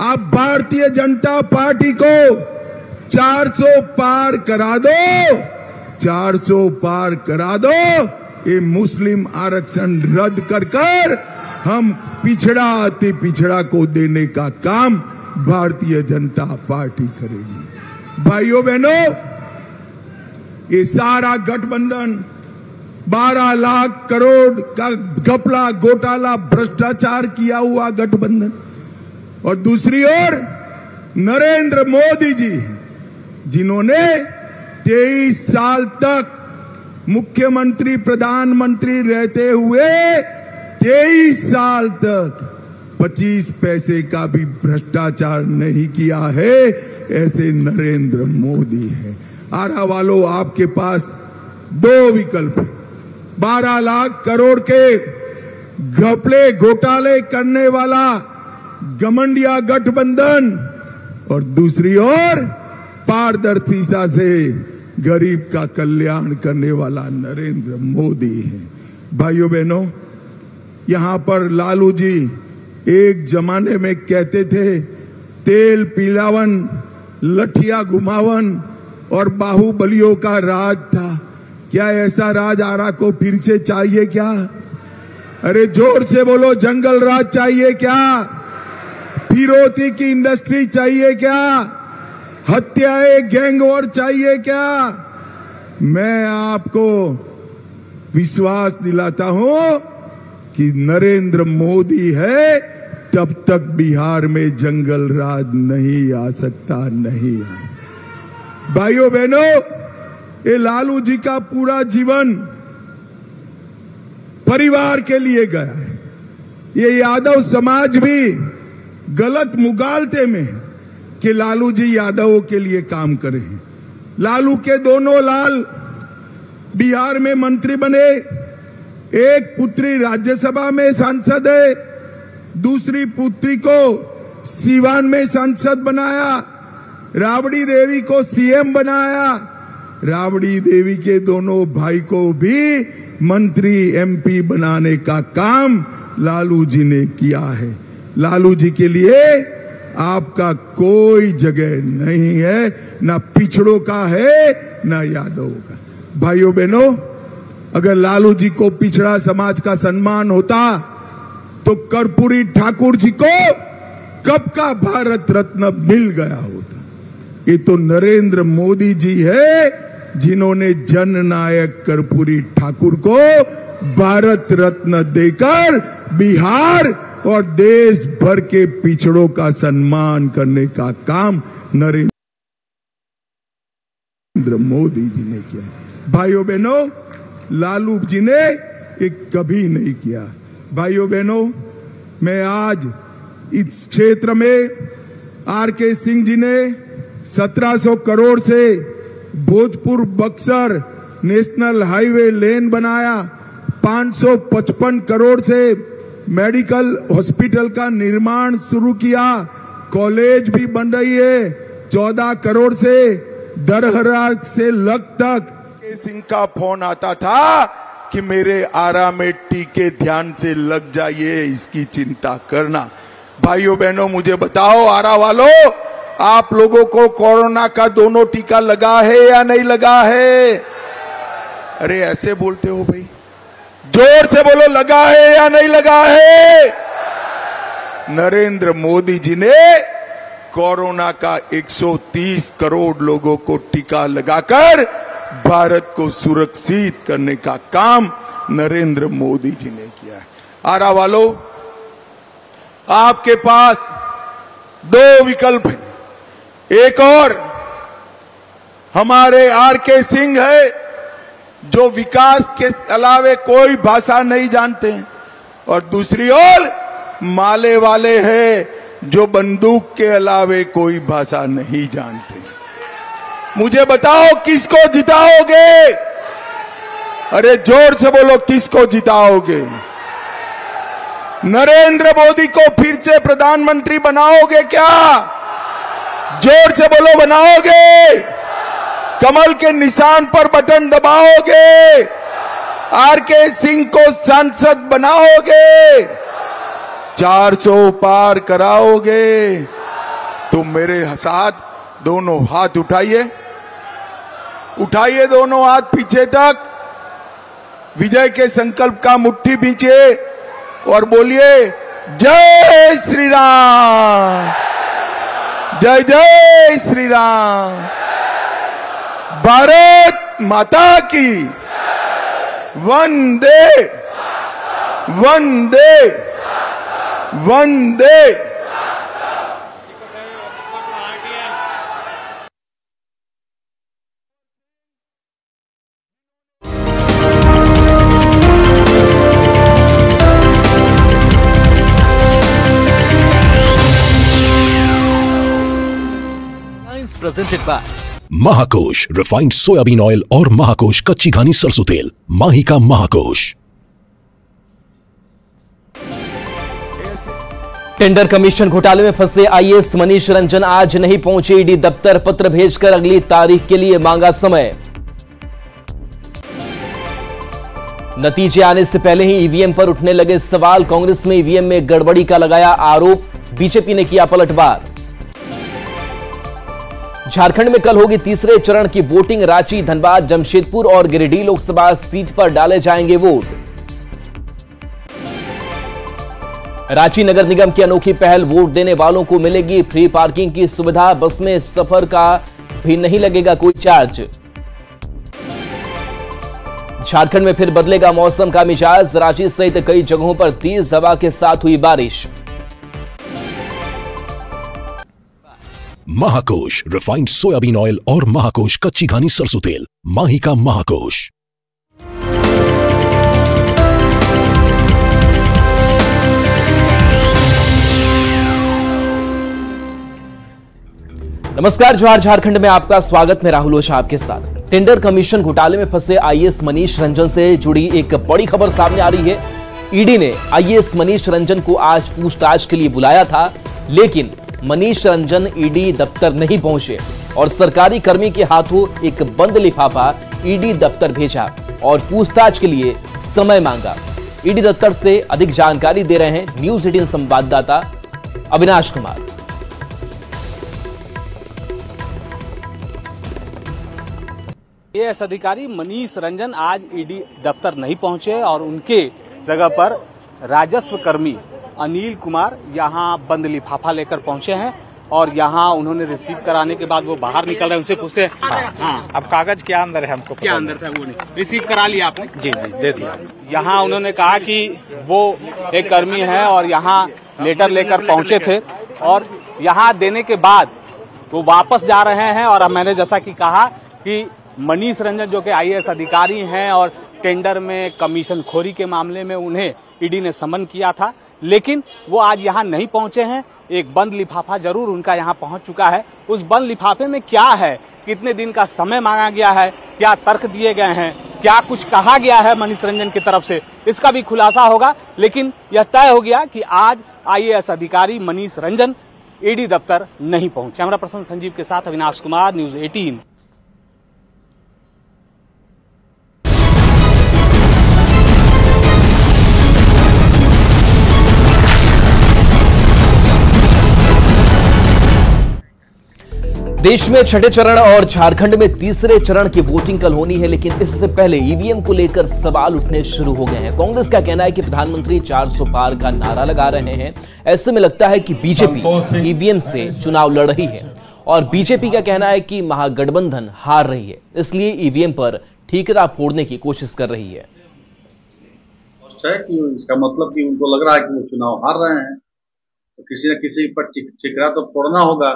आप भारतीय जनता पार्टी को 400 पार करा दो, 400 पार करा दो। ये मुस्लिम आरक्षण रद्द कर हम पिछड़ा अति पिछड़ा को देने का काम भारतीय जनता पार्टी करेगी। भाइयों बहनों, ये सारा गठबंधन 12 लाख करोड़ का घपला घोटाला भ्रष्टाचार किया हुआ गठबंधन, और दूसरी ओर नरेंद्र मोदी जी जिन्होंने 23 साल तक मुख्यमंत्री प्रधानमंत्री रहते हुए 23 साल तक 25 पैसे का भी भ्रष्टाचार नहीं किया है, ऐसे नरेंद्र मोदी है। आरा वालों, आपके पास 2 विकल्प, 12 लाख करोड़ के घपले घोटाले करने वाला घमंडिया गठबंधन, और दूसरी ओर पारदर्शिता से गरीब का कल्याण करने वाला नरेंद्र मोदी है। भाइयों बहनों, यहां पर लालू जी एक जमाने में कहते थे तेल पिलावन, लठिया घुमावन और बाहुबलियों का राज था। क्या ऐसा राज आरा को फिर से चाहिए क्या? अरे जोर से बोलो, जंगल राज चाहिए क्या? फिरौती की इंडस्ट्री चाहिए क्या? हत्याएं, गैंग वॉर चाहिए क्या? मैं आपको विश्वास दिलाता हूं कि नरेंद्र मोदी है तब तक बिहार में जंगल राज नहीं आ सकता, नहीं आ सकता। भाइयों बहनों, ये लालू जी का पूरा जीवन परिवार के लिए गया है। ये यादव समाज भी गलत मुगालते में कि लालू जी यादवों के लिए काम करें। लालू के दोनों लाल बिहार में मंत्री बने, एक पुत्री राज्यसभा में सांसद है, दूसरी पुत्री को सीवान में सांसद बनाया, राबड़ी देवी को सीएम बनाया। राबड़ी देवी के दोनों भाई को भी मंत्री एमपी बनाने का काम लालू जी ने किया है। लालू जी के लिए आपका कोई जगह नहीं है, ना पिछड़ों का है ना यादवों का। भाइयों बहनों, अगर लालू जी को पिछड़ा समाज का सम्मान होता तो कर्पूरी ठाकुर जी को कब का भारत रत्न मिल गया होता। ये तो नरेंद्र मोदी जी है जिन्होंने जननायक कर्पूरी ठाकुर को भारत रत्न देकर बिहार और देश भर के पिछड़ों का सम्मान करने का काम नरेंद्र मोदी जी ने किया। भाइयों बहनों, लालू जी ने ये कभी नहीं किया। भाइयों बहनों, मैं आज इस क्षेत्र में आरके सिंह जी ने 1700 करोड़ से भोजपुर बक्सर नेशनल हाईवे लेन बनाया, 555 करोड़ से मेडिकल हॉस्पिटल का निर्माण शुरू किया, कॉलेज भी बन रही है, 14 करोड़ से दरहरा से लग तक। सिंह का फोन आता था कि मेरे आरा में टीके ध्यान से लग जाइए, इसकी चिंता करना। भाइयों बहनों, मुझे बताओ आरा वालों, आप लोगों को कोरोना का दोनों टीका लगा है या नहीं लगा है? अरे ऐसे बोलते हो भाई, जोर से बोलो, लगा है या नहीं लगा है? नरेंद्र मोदी जी ने कोरोना का 130 करोड़ लोगों को टीका लगाकर भारत को सुरक्षित करने का काम नरेंद्र मोदी जी ने किया है। आरा वालों, आपके पास 2 विकल्प हैं। एक और हमारे आरके सिंह है जो विकास के अलावे कोई भाषा नहीं जानते हैं, और दूसरी ओर माले वाले हैं जो बंदूक के अलावे कोई भाषा नहीं जानते। मुझे बताओ किसको जिताओगे? अरे जोर से बोलो, किसको जिताओगे? नरेंद्र मोदी को फिर से प्रधानमंत्री बनाओगे क्या? जोर से बोलो, बनाओगे? कमल के निशान पर बटन दबाओगे? आरके सिंह को सांसद बनाओगे? 400 पार कराओगे? तो मेरे साथ दोनों हाथ उठाइए, उठाइए दोनों हाथ पीछे तक, विजय के संकल्प का मुट्ठी पीछे और बोलिए जय श्री राम, जय जय श्री राम, भारत माता की, वंदे वंदे वंदे। Presented by Mahakosh refined soybean oil और महाकोश कच्ची घानी सरसों तेल, माही का महाकोश। टेंडर कमीशन घोटाले में फंसे आईएएस मनीष रंजन आज नहीं पहुंचे ईडी दफ्तर, पत्र भेजकर अगली तारीख के लिए मांगा समय। नतीजे आने से पहले ही ईवीएम पर उठने लगे सवाल, कांग्रेस में ईवीएम में गड़बड़ी का लगाया आरोप, बीजेपी ने किया पलटवार। झारखंड में कल होगी तीसरे चरण की वोटिंग, रांची, धनबाद, जमशेदपुर और गिरिडीह लोकसभा सीट पर डाले जाएंगे वोट। रांची नगर निगम की अनोखी पहल, वोट देने वालों को मिलेगी फ्री पार्किंग की सुविधा, बस में सफर का भी नहीं लगेगा कोई चार्ज। झारखंड में फिर बदलेगा मौसम का मिजाज, रांची सहित कई जगहों पर तेज हवा के साथ हुई बारिश। महाकोश रिफाइंड सोयाबीन ऑयल और महाकोश कच्ची घानी सरसों तेल, माही का महाकोश। नमस्कार, जोहार, झारखंड में आपका स्वागत। मैं राहुल ओझा आपके साथ। टेंडर कमीशन घोटाले में फंसे आईएएस मनीष रंजन से जुड़ी एक बड़ी खबर सामने आ रही है। ईडी ने आईएएस मनीष रंजन को आज पूछताछ के लिए बुलाया था, लेकिन मनीष रंजन ईडी दफ्तर नहीं पहुंचे और सरकारी कर्मी के हाथों एक बंद लिफाफा ईडी दफ्तर भेजा और पूछताछ के लिए समय मांगा। ईडी दफ्तर से अधिक जानकारी दे रहे हैं न्यूज 18 संवाददाता अविनाश कुमार। आईएएस अधिकारी मनीष रंजन आज ईडी दफ्तर नहीं पहुंचे और उनके जगह पर राजस्व कर्मी अनिल कुमार यहां बंद लिफाफा लेकर पहुंचे हैं और यहां उन्होंने रिसीव कराने के बाद वो बाहर निकल रहे हैं। उनसे पूछते हैं हाँ, अब कागज क्या अंदर है, हमको क्या अंदर था? वो नहीं रिसीव करा लिया आपने? जी जी दे दिया। यहाँ उन्होंने कहा कि वो एक कर्मी है और यहाँ लेटर लेकर पहुंचे थे और यहाँ देने के बाद वो वापस जा रहे हैं। और अब मैंने जैसा कि कहा कि मनीष रंजन जो कि आईएएस अधिकारी हैं और टेंडर में कमीशन खोरी के मामले में उन्हें ईडी ने समन किया था, लेकिन वो आज यहाँ नहीं पहुंचे हैं। एक बंद लिफाफा जरूर उनका यहाँ पहुंच चुका है। उस बंद लिफाफे में क्या है, कितने दिन का समय मांगा गया है, क्या तर्क दिए गए हैं, क्या कुछ कहा गया है मनीष रंजन की तरफ से, इसका भी खुलासा होगा। लेकिन यह तय हो गया कि आज आईएएस अधिकारी मनीष रंजन ईडी दफ्तर नहीं पहुंचे। कैमरा पर्सन संजीव के साथ अविनाश कुमार, न्यूज 18। देश में छठे चरण और झारखंड में तीसरे चरण की वोटिंग कल होनी है, लेकिन इससे पहले ईवीएम को लेकर सवाल उठने शुरू हो गए हैं। कांग्रेस का कहना है कि प्रधानमंत्री 400 पार का नारा लगा रहे हैं। ऐसे में लगता है कि बीजेपी ईवीएम से चुनाव लड़ रही है और बीजेपी का कहना है कि महागठबंधन हार रही है, इसलिए ईवीएम पर ठीकरा फोड़ने की कोशिश कर रही है। इसका मतलब कि उनको लग रहा है कि वो चुनाव हार रहे हैं, तो किसी न किसी पर ठीकरा तो फोड़ना होगा।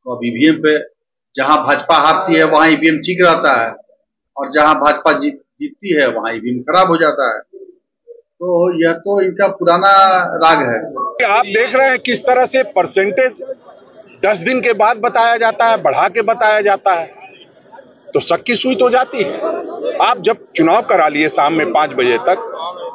तो अब ईवीएम पे जहां भाजपा हारती है वहां ईवीएम ठीक रहता है और जहां भाजपा जीतती है वहां ईवीएम खराब हो जाता है। तो यह तो इनका पुराना राग है। आप देख रहे हैं किस तरह से परसेंटेज 10 दिन के बाद बताया जाता है, बढ़ा के बताया जाता है, तो शक की सुई तो जाती है। आप जब चुनाव करा लिए शाम में 5 बजे तक,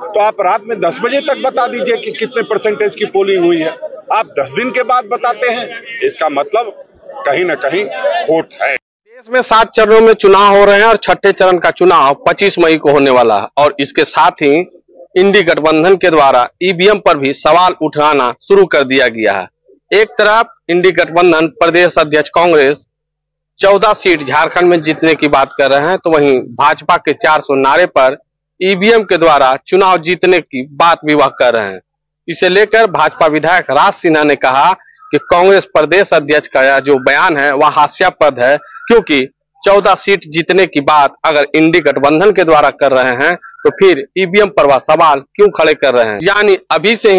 तो आप रात में 10 बजे तक बता दीजिए कि कितने परसेंटेज की पोलिंग हुई है। आप 10 दिन के बाद बताते हैं, इसका मतलब कहीं ना कहीं खोट है। देश में 7 चरणों में चुनाव हो रहे हैं और छठे चरण का चुनाव 25 मई को होने वाला है और इसके साथ ही इंडी गठबंधन के द्वारा ईवीएम पर भी सवाल उठाना शुरू कर दिया गया है। एक तरफ इंडी गठबंधन प्रदेश अध्यक्ष कांग्रेस 14 सीट झारखंड में जीतने की बात कर रहे हैं, तो वहीं भाजपा के 400 नारे पर ईवीएम के द्वारा चुनाव जीतने की बात भी वह कर रहे हैं। इसे लेकर भाजपा विधायक राज सिन्हा ने कहा कि कांग्रेस प्रदेश अध्यक्ष का यह जो बयान है वह हास्यास्पद है, क्योंकि 14 सीट जीतने की बात अगर इंडी गठबंधन के द्वारा कर रहे हैं तो फिर ईवीएम पर वह सवाल क्यों खड़े कर रहे हैं। यानी अभी से ही